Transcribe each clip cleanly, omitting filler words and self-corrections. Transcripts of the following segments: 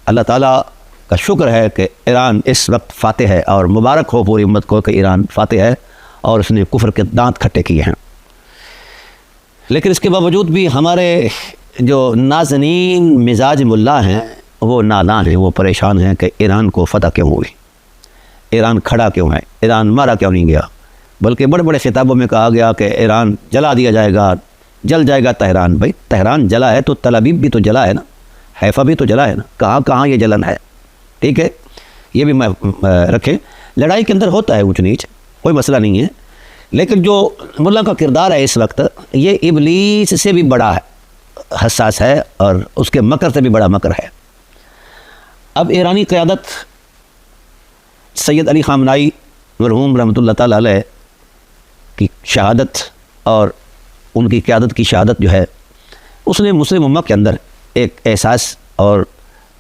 اللہ تعالیٰ کا شکر ہے کہ ایران اس وقت فاتح ہے، اور مبارک ہو پوری امت کو کہ ایران فاتح ہے اور اس نے کفر کے دانت کھٹے کیے ہیں۔ لیکن اس کے باوجود بھی ہمارے جو نازنین مزاج ملا ہیں وہ نادان ہیں، وہ پریشان ہیں کہ ایران کو فتح کیوں ہوئی، ایران کھڑا کیوں ہے، ایران مارا کیوں نہیں گیا، بلکہ بڑے بڑے خطابوں میں کہا گیا کہ ایران جلا دیا جائے گا، جل جائے گا تہران۔ بھائی تہران جلا ہے تو تل ابیب بھی تو جلا ہے نا، حیفا بھی تو جلا ہے نا، کہاں کہاں یہ جلن ہے، ٹھیک ہے، یہ بھی میں رکھیں۔ لڑائی کے اندر ہوتا ہے اونچ نیچ، کوئی مسئلہ نہیں ہے، لیکن جو ملا کا کردار ہے اس وقت یہ ابلیس سے بھی بڑا ہے، حساس ہے، اور اس کے مکر سے بھی بڑا مکر ہے۔ اب ایرانی قیادت سید علی خامنائی مرحوم رحمۃ اللہ تعالی علیہ کی شہادت اور ان کی قیادت کی شہادت جو ہے، اس نے مسلم امت کے اندر ایک احساس اور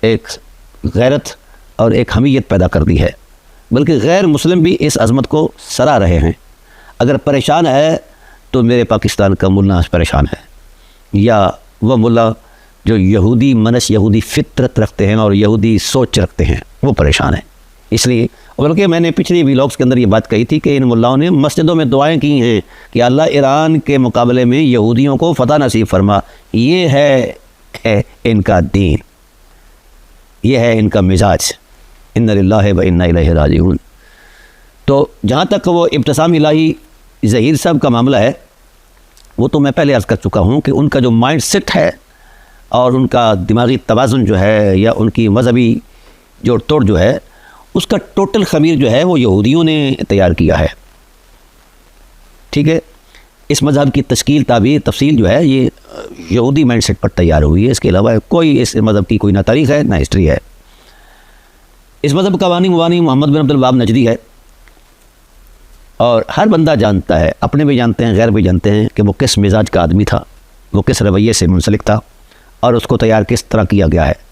ایک غیرت اور ایک حمیت پیدا کر دی ہے، بلکہ غیر مسلم بھی اس عظمت کو سراہ رہے ہیں۔ اگر پریشان ہے تو میرے پاکستان کا ملا پریشان ہے، یا وہ ملا جو یہودی منش، یہودی فطرت رکھتے ہیں اور یہودی سوچ رکھتے ہیں، وہ پریشان ہیں۔ اس لیے بلکہ میں نے پچھلی ویلاگس کے اندر یہ بات کہی تھی کہ ان ملاؤں نے مسجدوں میں دعائیں کی ہیں کہ اللہ ایران کے مقابلے میں یہودیوں کو فتح نصیب فرما۔ یہ ہے ان کا دین، یہ ہے ان کا مزاج، انا للہ و انا الیہ راجعون۔ تو جہاں تک وہ ابتسام الہی ظہیر صاحب کا معاملہ ہے، وہ تو میں پہلے عرض کر چکا ہوں کہ ان کا جو مائنڈ سیٹ ہے اور ان کا دماغی توازن جو ہے، یا ان کی مذہبی جوڑ توڑ جو ہے، اس کا ٹوٹل خمیر جو ہے وہ یہودیوں نے تیار کیا ہے، ٹھیک ہے۔ اس مذہب کی تشکیل، تعبیر، تفصیل جو ہے یہ یہودی مائنڈ سیٹ پر تیار ہوئی ہے، اس کے علاوہ کوئی اس مذہب کی کوئی نہ تاریخ ہے نہ ہسٹری ہے۔ اس مذہب کا بانی موانی محمد بن عبد الوہاب نجدی ہے، اور ہر بندہ جانتا ہے، اپنے بھی جانتے ہیں، غیر بھی جانتے ہیں کہ وہ کس مزاج کا آدمی تھا، وہ کس رویے سے منسلک تھا، اور اس کو تیار کس طرح کیا گیا ہے۔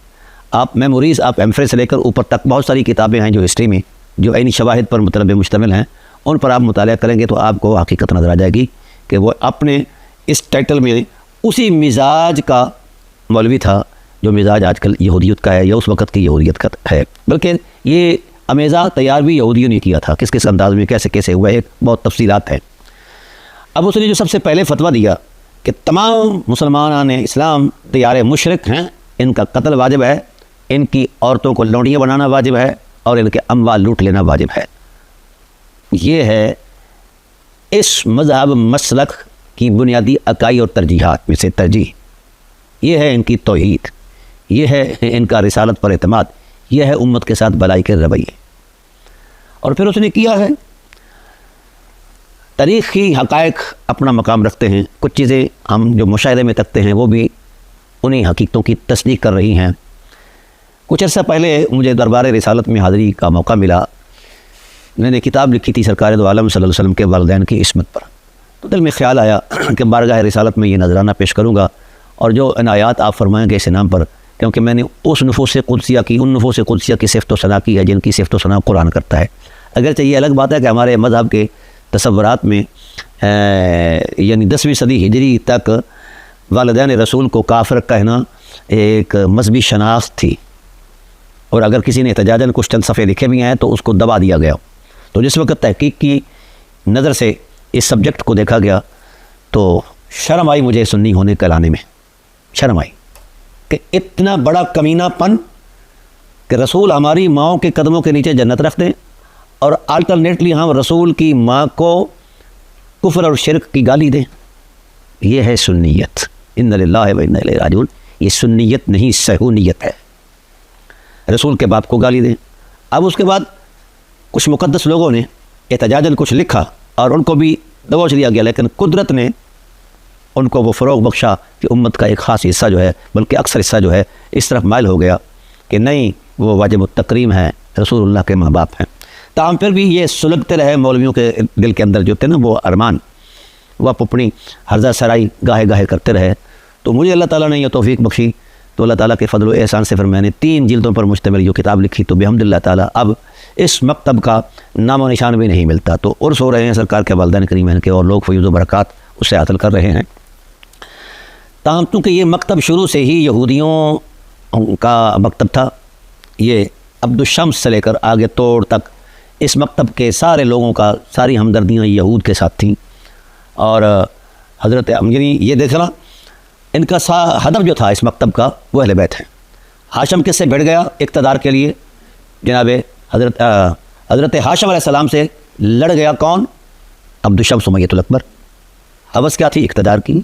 آپ میموریز، آپ ایمفرے سے لے کر اوپر تک بہت ساری کتابیں ہیں جو ہسٹری میں جو عینی شواہد پر مطلب مشتمل ہیں، ان پر آپ مطالعہ کریں گے تو آپ کو حقیقت نظر آ جائے گی کہ وہ اپنے اس ٹائٹل میں اسی مزاج کا مولوی تھا جو مزاج آج کل یہودیت کا ہے، یا اس وقت کی یہودیت کا ہے۔ بلکہ یہ امیزہ تیار بھی یہودیوں نے کیا تھا، کس کس انداز میں، کیسے کیسے ہوا ہے، بہت تفصیلات ہیں۔ اب اس نے جو سب سے پہلے فتویٰ دیا کہ تمام مسلمان اسلام تیار مشرک ہیں، ان کا قتل واجب ہے، ان کی عورتوں کو لونڈیاں بنانا واجب ہے، اور ان کے اموال لوٹ لینا واجب ہے۔ یہ ہے اس مذہب مسلک کی بنیادی عقائد اور ترجیحات میں سے ترجیح، یہ ہے ان کی توحید، یہ ہے ان کا رسالت پر اعتماد، یہ ہے امت کے ساتھ بلائی کے رویے۔ اور پھر اس نے کیا ہے، تاریخی حقائق اپنا مقام رکھتے ہیں، کچھ چیزیں ہم جو مشاہدے میں تکتے ہیں وہ بھی انہی حقیقتوں کی تصدیق کر رہی ہیں۔ کچھ عرصہ پہلے مجھے دربار رسالت میں حاضری کا موقع ملا، میں نے کتاب لکھی تھی سرکار دو عالم صلی اللہ علیہ وسلم کے والدین کی عصمت پر، تو دل میں خیال آیا کہ بارگاہ رسالت میں یہ نذرانہ پیش کروں گا، اور جو عنایات آپ فرمائیں گے اس انعام پر، کیونکہ میں نے اس نفوس قدسیہ کی، ان نفوس قدسیہ کی صفت و ثنا کی ہے جن کی صفت و ثنا قرآن کرتا ہے۔ اگرچہ یہ الگ بات ہے کہ ہمارے مذہب کے تصورات میں یعنی 10ویں صدی ہجری تک والدین رسول کو کافر کہنا ایک مذہبی شناخت تھی، اور اگر کسی نے احتجاجاً کچھ چند صفحے لکھے بھی ہیں تو اس کو دبا دیا گیا۔ تو جس وقت تحقیق کی نظر سے اس سبجیکٹ کو دیکھا گیا تو شرم آئی مجھے سنی ہونے کہلانے میں، شرم آئی کہ اتنا بڑا کمینہ پن کہ رسول ہماری ماؤں کے قدموں کے نیچے جنت رکھ دیں، اور آلٹرنیٹلی ہم رسول کی ماں کو کفر اور شرک کی گالی دیں۔ یہ ہے سنیت، انا للہ و انا الیہ راجعون۔ یہ سنیت نہیں، صہیونیت ہے، رسول کے باپ کو گالی دیں۔ اب اس کے بعد کچھ مقدس لوگوں نے احتجاجاً کچھ لکھا اور ان کو بھی دبوچ دیا گیا، لیکن قدرت نے ان کو وہ فروغ بخشا کہ امت کا ایک خاص حصہ جو ہے، بلکہ اکثر حصہ جو ہے، اس طرف مائل ہو گیا کہ نہیں، وہ واجب التکریم ہے، رسول اللہ کے ماں باپ ہیں۔ تاہم پھر بھی یہ سلگتے رہے مولویوں کے دل کے اندر جو تھے نا وہ ارمان، وہ اپنی حرزہ سرائی گاہے گاہے کرتے رہے۔ تو مجھے اللہ تعالیٰ نے یہ توفیق بخشی، تو اللہ تعالیٰ کے فضل و احسان سے پھر میں نے 3 جلدوں پر مشتمل جو کتاب لکھی، تو بحمد اللہ تعالیٰ اب اس مکتب کا نام و نشان بھی نہیں ملتا۔ تو عرس ہو رہے ہیں سرکار کے والدین کریمین کے، اور لوگ فیض و برکات اس سے حاصل کر رہے ہیں۔ تاہم چونکہ یہ مکتب شروع سے ہی یہودیوں کا مکتب تھا، یہ عبد الشمس سے لے کر آگے توڑ تک اس مکتب کے سارے لوگوں کا ساری ہمدردیاں یہود کے ساتھ تھیں. اور حضرت یعنی یہ دیکھنا ان کا ہدف جو تھا اس مکتب کا وہ اہل بیت ہیں. ہاشم کس سے بھڑ گیا اقتدار کے لیے؟ جناب حضرت ہاشم علیہ السلام سے لڑ گیا کون؟ عبد الشمس امیۃ الاکبر. حوث کیا تھی؟ اقتدار کی.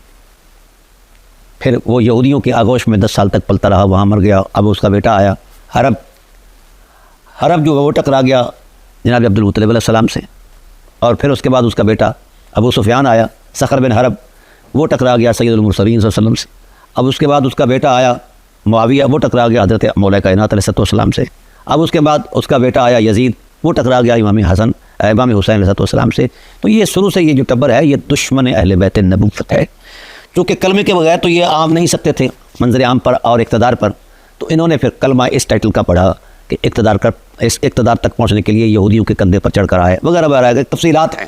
پھر وہ یہودیوں کے آغوش میں 10 سال تک پلتا رہا، وہاں مر گیا. اب اس کا بیٹا آیا حرب جو وہ ٹکرا گیا جناب عبد المطلب علیہ السلام سے. اور پھر اس کے بعد اس کا بیٹا ابو سفیان آیا، صخر بن حرب، وہ ٹکرا گیا سید المرسلین صلی اللہ علیہ وسلم سے. اب اس کے بعد اس کا بیٹا آیا معاویہ، وہ ٹکرا گیا حضرت مولا کائنات علیہ السلام سے. اب اس کے بعد اس کا بیٹا آیا یزید، وہ ٹکرا گیا امام حسین علیہ السلام سے. تو یہ شروع سے یہ جو ٹبر ہے یہ دشمن اہل بیت نبوت ہے. چونکہ کلمے کے بغیر تو یہ عام نہیں سکتے تھے منظر عام پر اور اقتدار پر، تو انہوں نے پھر کلمہ اس ٹائٹل کا پڑھا کہ اس اقتدار تک پہنچنے کے لیے یہودیوں کے کندھے پر چڑھ کر آئے وغیرہ وغیرہ تفصیلات ہیں.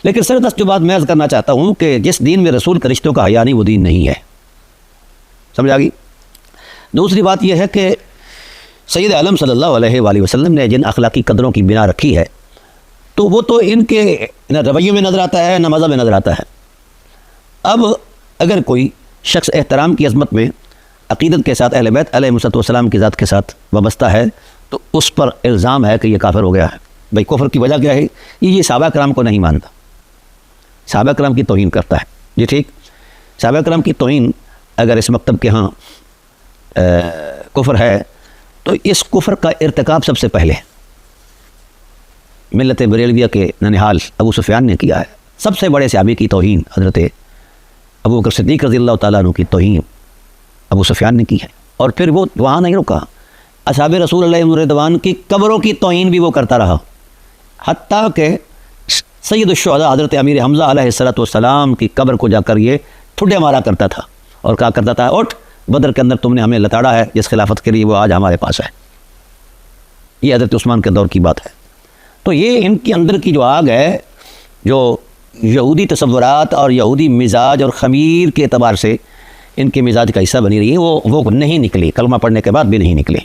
لیکن سردست جو بات میں عرض کرنا چاہتا ہوں کہ جس دین میں رسول کے رشتوں کا حیا نہیں وہ دین نہیں ہے. سمجھ آ گئی؟ دوسری بات یہ ہے کہ سید عالم صلی اللہ علیہ وآلہ وسلم نے جن اخلاقی قدروں کی بنا رکھی ہے تو وہ تو ان کے نہ رویے میں نظر آتا ہے نہ مذہب میں نظر آتا ہے. اب اگر کوئی شخص احترام کی عظمت میں عقیدت کے ساتھ اہل بیت علیہ السلام کی ذات کے ساتھ وابستہ ہے تو اس پر الزام ہے کہ یہ کافر ہو گیا ہے. بھائی کفر کی وجہ کیا ہے؟ یہ صحابہ کرام کو نہیں مانتا، صحابہ کرام کی توہین کرتا ہے. جی ٹھیک، صحابہ کرام کی توہین اگر اس مکتب کے ہاں کفر ہے تو اس کفر کا ارتکاب سب سے پہلے ملت بریلویہ کے ننہال ابو سفیان نے کیا ہے. سب سے بڑے صحابی کی توہین حضرت ابو بکر صدیق رضی اللہ تعالیٰ عنہ کی توہین ابو سفیان نے کی ہے. اور پھر وہ وہاں نہیں رکا، اصحاب رسول اللہ رضوان کی قبروں کی توہین بھی وہ کرتا رہا. حتیٰ کہ سید الشہداء حضرت امیر حمزہ علیہ السلام کی قبر کو جا کر یہ ٹھڈے مارا کرتا تھا اور کہا کرتا تھا اٹھ، بدر کے اندر تم نے ہمیں لتاڑا ہے، جس خلافت کے لیے وہ آج ہمارے پاس ہے. یہ حضرت عثمان کے دور کی بات ہے. تو یہ ان کے اندر کی جو آگ ہے، جو یہودی تصورات اور یہودی مزاج اور خمیر کے اعتبار سے ان کے مزاج کا حصہ بنی رہی ہے، وہ نہیں نکلی، کلمہ پڑھنے کے بعد بھی نہیں نکلی.